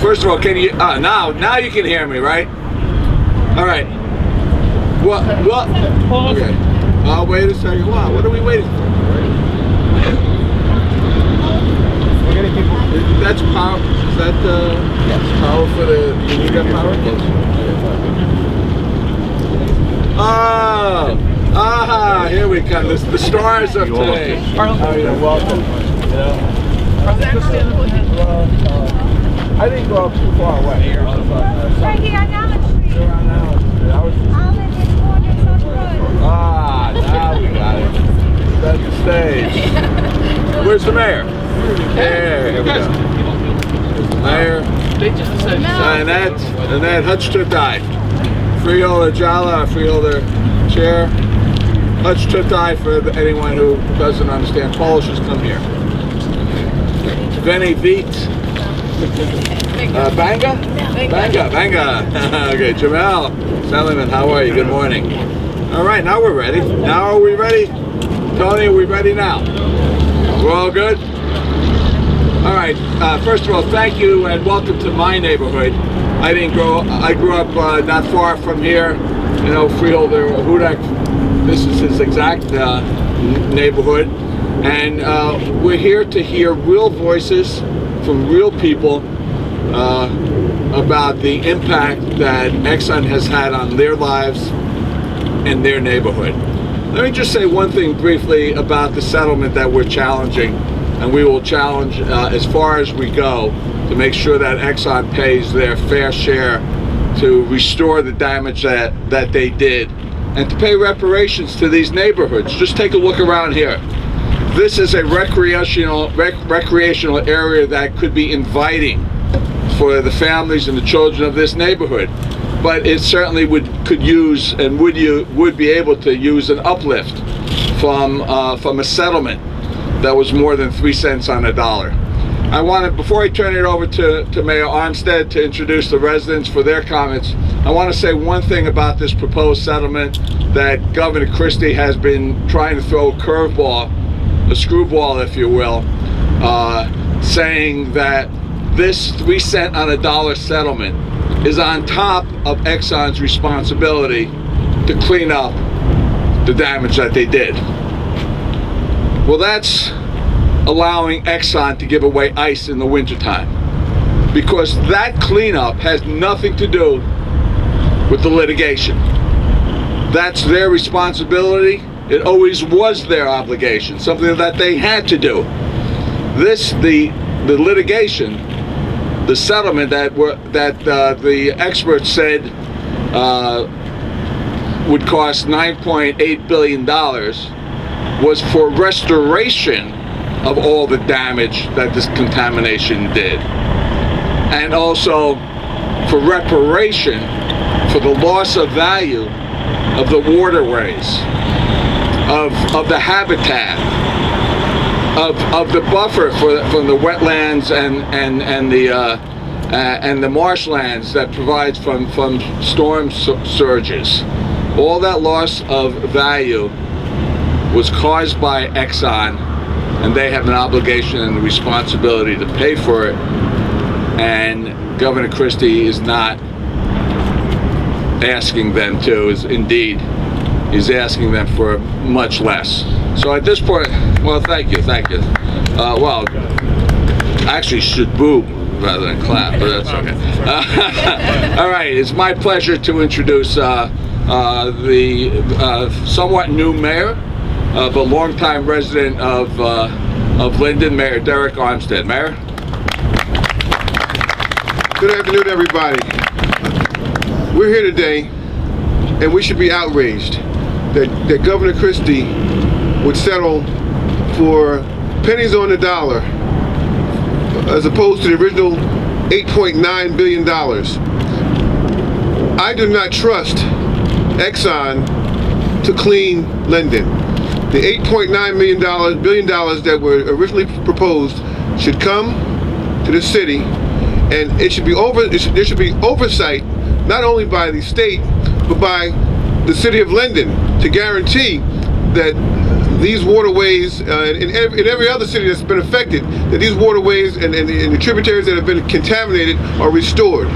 First of all, can you, now you can hear me, right? All right. What? Okay. Wait a second. What are we waiting for? That's power. Is that yes, power for the? You need that power? Yes. Oh, here we come. The stars of today. You're welcome. I didn't go up too far away. Right here on Allen Street. Allen is corners on the road. Now we got it. Set the stage. Where's the mayor? Here we go. Mayor. Annette Hutchtutai. Freeholder Jala, freeholder chair. Hutchtutai for anyone who doesn't understand Polish, just come here. Veni Vit. Banga? Okay, Jamal Salomon, how are you? Good morning. All right, now we're ready. Now are we ready? Tony, are we ready now? We're all good? All right, first of all, thank you and welcome to my neighborhood. I grew up not far from here, Freeholder Hudak. This is his exact neighborhood. And we're here to hear real voices from real people about the impact that Exxon has had on their lives and their neighborhood. Let me just say one thing briefly about the settlement that we're challenging, and we will challenge as far as we go to make sure that Exxon pays their fair share to restore the damage that they did and to pay reparations to these neighborhoods. Just take a look around here. This is a recreational area that could be inviting for the families and the children of this neighborhood, but it certainly could use and would be able to use an uplift from a settlement that was more than 3 cents on the dollar. I wanted, before I turn it over to Mayor Armstead to introduce the residents for their comments, I want to say one thing about this proposed settlement that Governor Christie has been trying to throw a curveball, a screwball if you will, saying that this 3 cent on a dollar settlement is on top of Exxon's responsibility to clean up the damage that they did. Well, that's allowing Exxon to give away ice in the wintertime, because that cleanup has nothing to do with the litigation. That's their responsibility. It always was their obligation, something that they had to do. The litigation, the settlement that the experts said would cost $9.8 billion was for restoration of all the damage that this contamination did, and also for reparation for the loss of value of the waterways, of the habitat, of the buffer from the wetlands and the marshlands that provides from storm surges. All that loss of value was caused by Exxon, and they have an obligation and a responsibility to pay for it. And Governor Christie is not asking them to, he's asking them for much less. So at this point, well, thank you. Well, actually should boo rather than clap, but that's okay. All right, it's my pleasure to introduce the somewhat new mayor, but longtime resident of Linden, Mayor Derek Armstead. Mayor. Good afternoon, everybody. We're here today, and we should be outraged that Governor Christie would settle for pennies on the dollar as opposed to the original $8.9 billion. I do not trust Exxon to clean Linden. The $8.9 billion that were originally proposed should come to the city, and there should be oversight not only by the state but by the city of Linden to guarantee that these waterways, in every other city that's been affected, that these waterways and the tributaries that have been contaminated are restored.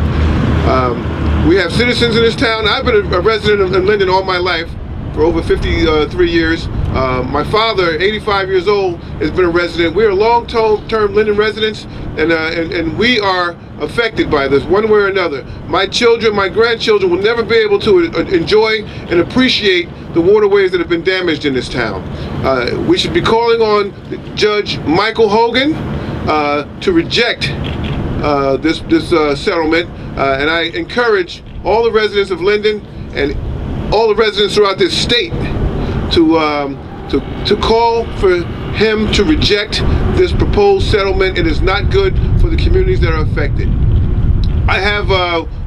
We have citizens in this town. I've been a resident of Linden all my life, for over 53 years. My father, 85 years old, has been a resident. We are long-term Linden residents, and we are affected by this one way or another. My children, my grandchildren will never be able to enjoy and appreciate the waterways that have been damaged in this town. We should be calling on Judge Michael Hogan to reject this settlement, and I encourage all the residents of Linden and all the residents throughout this state to call for him to reject this proposed settlement. It is not good for the communities that are affected. I have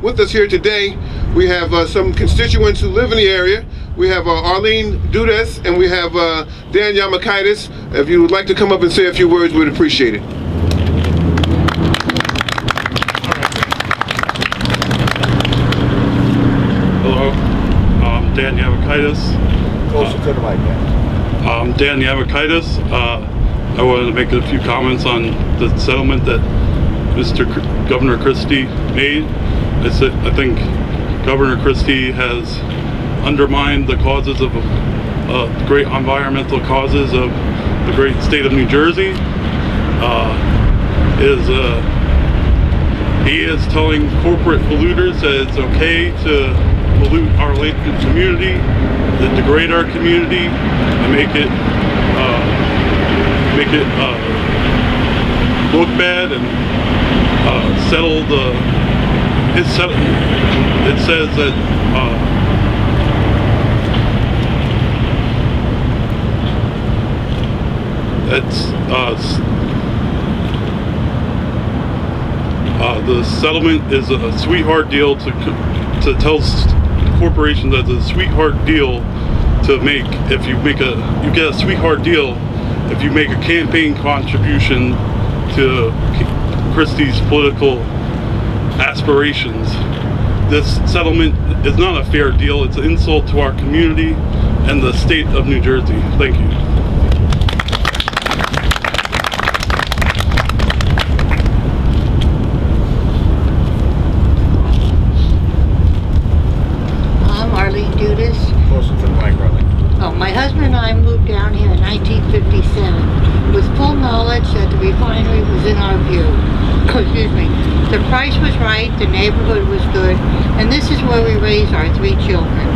with us here today, we have some constituents who live in the area. We have Arlene Dudes and we have Dan Yamakaitis. If you would like to come up and say a few words, we'd appreciate it. Hello, I'm Dan Yamakaitis. Closer to the mic, man. I'm Dan Yamakaitis. I wanted to make a few comments on the settlement that Governor Christie made. I think Governor Christie has undermined the causes of great environmental causes of the great state of New Jersey. He is telling corporate polluters that it's okay to pollute our lake community, to degrade our community, and make it look bad and settle the. It says that the settlement is a sweetheart deal to tell corporations that it's a sweetheart deal to make. If you get a sweetheart deal if you make a campaign contribution to Christie's political aspirations. This settlement is not a fair deal. It's an insult to our community and the state of New Jersey. Thank you. My husband and I moved down here in 1957 with full knowledge that the refinery was in our view. Excuse me. The price was right, the neighborhood was good, and this is where we raised our 3 children.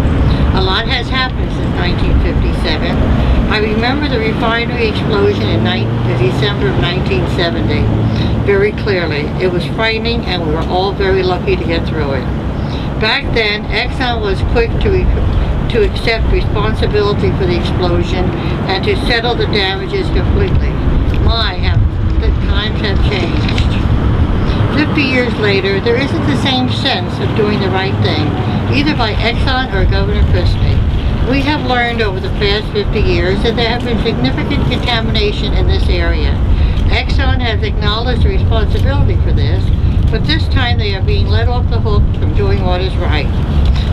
A lot has happened since 1957. I remember the refinery explosion in December of 1970 very clearly. It was frightening and we were all very lucky to get through it. Back then, Exxon was quick to accept responsibility for the explosion and to settle the damages completely. The times have changed. 50 years later, there isn't the same sense of doing the right thing, either by Exxon or Governor Christie. We have learned over the past 50 years that there have been significant contamination in this area. Exxon has acknowledged the responsibility for this, but this time they are being let off the hook from doing what is right.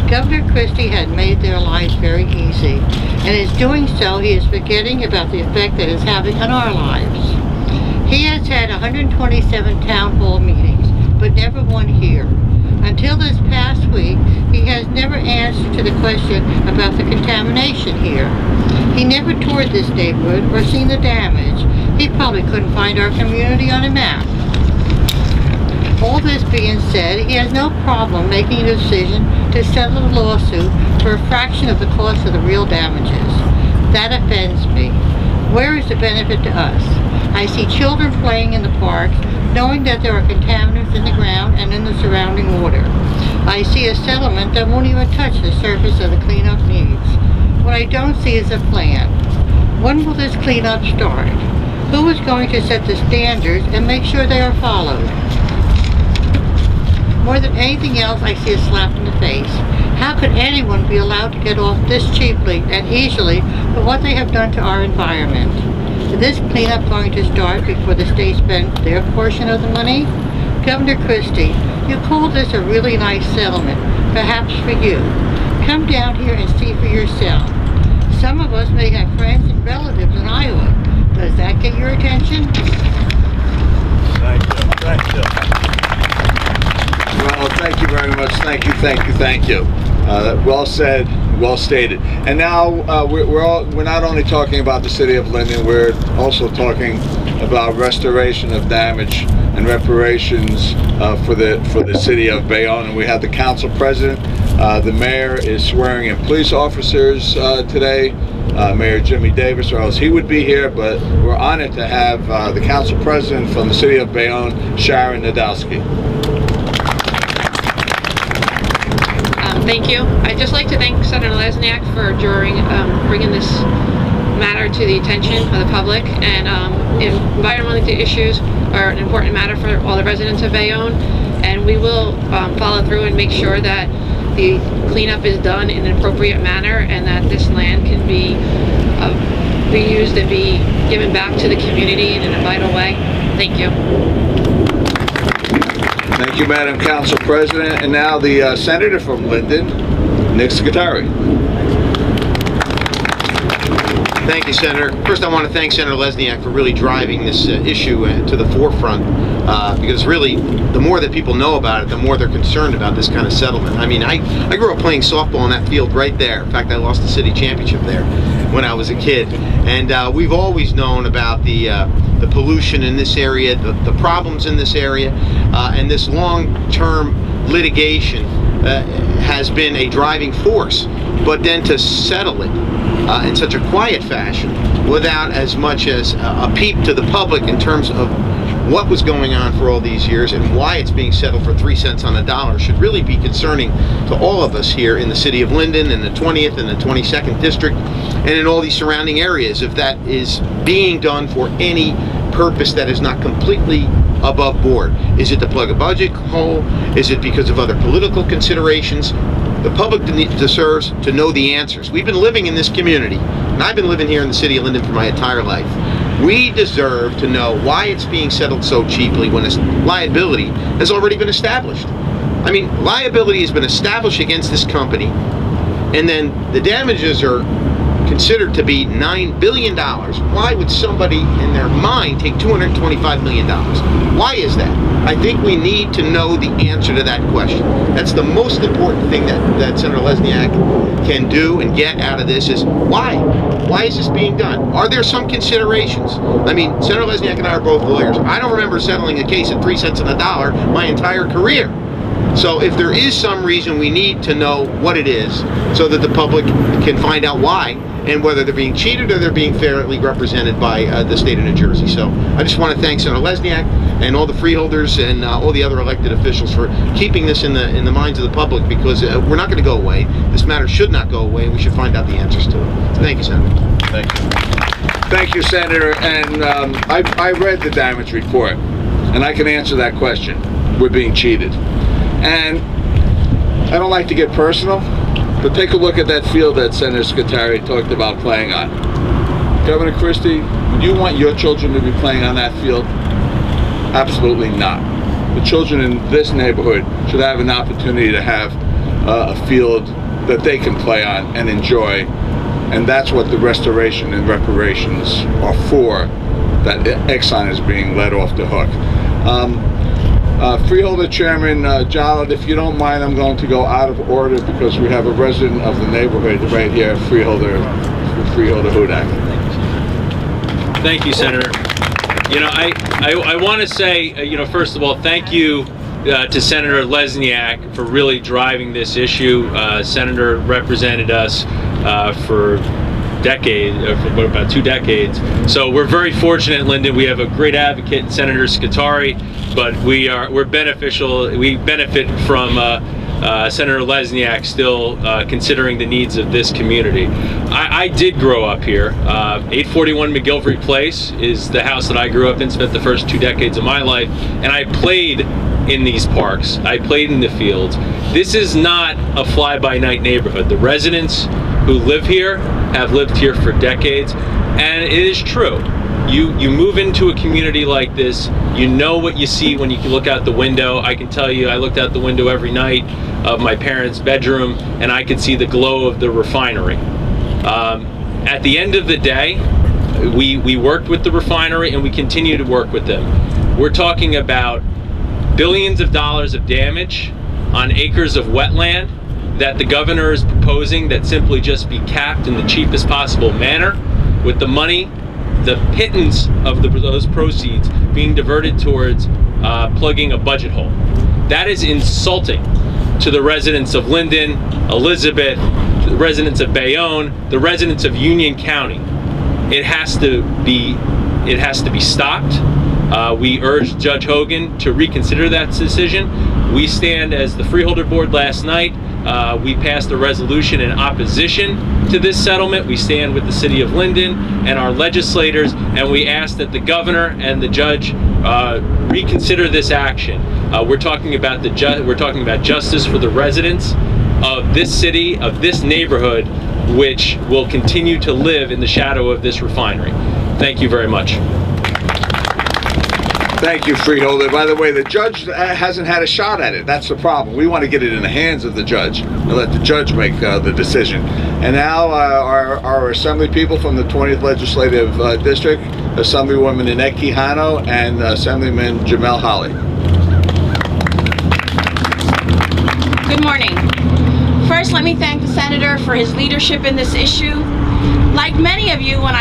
Governor Christie had made their lives very easy, and in doing so, he is forgetting about the effect that it's having on our lives. He has had 127 town hall meetings, but never one here. Until this past week, he has never answered to the question about the contamination here. He never toured this neighborhood or seen the damage. He probably couldn't find our community on a map. All this being said, he has no problem making a decision to settle the lawsuit for a fraction of the cost of the real damages. That offends me. Where is the benefit to us? I see children playing in the parks, knowing that there are contaminants in the ground and in the surrounding water. I see a settlement that won't even touch the surface of the cleanup needs. What I don't see is a plan. When will this cleanup start? Who is going to set the standards and make sure they are followed? More than anything else, I see a slap in the face. How could anyone be allowed to get off this cheaply and easily for what they have done to our environment? Is this cleanup going to start before the state spends their portion of the money? Governor Christie, you called this a really nice settlement, perhaps for you. Come down here and see for yourself. some of us may have friends and relatives in Iowa. Does that get your attention? Thank you. Thank you. Well, thank you very much. Thank you, thank you, thank you. Well said, well stated. And now we're not only talking about the city of Linden, we're also talking about restoration of damage and reparations for the city of Bayonne. And we have the council president. The mayor is swearing in police officers today. Mayor Jimmy Davis, or else he would be here, but we're honored to have the council president from the city of Bayonne, Sharon Nadowski. Thank you. I'd just like to thank Senator Lesniak for bringing this matter to the attention of the public. And environmental issues are an important matter for all the residents of Bayonne, and we will follow through and make sure that the cleanup is done in an appropriate manner and that this land can be reused and be given back to the community in a vital way. Thank you. Thank you, Madam Council President. And now the Senator from Linden, Nick Scutari. Thank you, Senator. First, I want to thank Senator Lesniak for really driving this issue to the forefront, because really, the more that people know about it, the more they're concerned about this kind of settlement. I mean, I grew up playing softball in that field right there. In fact, I lost the city championship there when I was a kid. And we've always known about the pollution in this area, the problems in this area, and this long-term litigation has been a driving force. But then to settle it in such a quiet fashion, without as much as a peep to the public in terms of what was going on for all these years and why it's being settled for 3 cents on the dollar, should really be concerning to all of us here in the city of Linden, in the 20th and the 22nd district, and in all these surrounding areas, if that is being done for any purpose that is not completely above board. Is it to plug a budget hole? Is it because of other political considerations? The public deserves to know the answers. We've been living in this community, and I've been living here in the city of Linden for my entire life. We deserve to know why it's being settled so cheaply when its liability has already been established. I mean, liability has been established against this company, and then the damages are considered to be $9 billion. Why would somebody in their mind take $225 million? Why is that? I think we need to know the answer to that question. That's the most important thing that Senator Lesniak can do and get out of this is why? Why is this being done? Are there some considerations? I mean, Senator Lesniak and I are both lawyers. I don't remember settling a case at 3 cents on the dollar my entire career. So if there is some reason, we need to know what it is so that the public can find out why and whether they're being cheated or they're being fairly represented by the state of New Jersey. So I just want to thank Senator Lesniak and all the freeholders and all the other elected officials for keeping this in the minds of the public, because we're not going to go away. This matter should not go away, and we should find out the answers to it. So thank you, Senator. Thank you. Thank you, Senator. And I read the damage report, and I can answer that question. We're being cheated. And I don't like to get personal, but take a look at that field that Senator Scutari talked about playing on. Governor Christie, do you want your children to be playing on that field? Absolutely not. The children in this neighborhood should have an opportunity to have a field that they can play on and enjoy, and that's what the restoration and reparations are for, that Exxon is being let off the hook. Freeholder Chairman Jalad, if you don't mind, I'm going to go out of order because we have a resident of the neighborhood right here, Freeholder Hudak. Thank you, Senator. You know, I want to say, you know, first of all, thank you to Senator Lesniak for really driving this issue. Senator represented us for about 2 decades. So we're very fortunate in Linden. We have a great advocate, Senator Scutari, but we benefit from Senator Lesniak still considering the needs of this community. I did grow up here. 841 McGilvery Place is the house that I grew up in, spent the first 2 decades of my life, and I played in these parks. I played in the fields. This is not a fly-by-night neighborhood. The residents who live here have lived here for decades, and it is true. You move into a community like this, you know what you see when you look out the window. I can tell you, I looked out the window every night of my parents' bedroom, and I could see the glow of the refinery. At the end of the day, we worked with the refinery and we continue to work with them. We're talking about billions of dollars of damage on acres of wetland that the governor is proposing that simply just be capped in the cheapest possible manner, with the money, the pittance of those proceeds being diverted towards plugging a budget hole. That is insulting to the residents of Linden, Elizabeth, the residents of Bayonne, the residents of Union County. It has to be stopped. We urge Judge Hogan to reconsider that decision. We stand as the Freeholder Board last night. We passed a resolution in opposition to this settlement. We stand with the City of Linden and our legislators, and we ask that the governor and the judge reconsider this action. We're talking about justice for the residents of this city, of this neighborhood, which will continue to live in the shadow of this refinery. Thank you very much. Thank you, Freeholder. By the way, the judge hasn't had a shot at it. That's the problem. We want to get it in the hands of the judge and let the judge make the decision. And now our assembly people from the 20th Legislative District, Assemblywoman Annette Quijano and Assemblyman Jamel Holly. Good morning. First, let me thank the Senator for his leadership in this issue. Like many of you, when I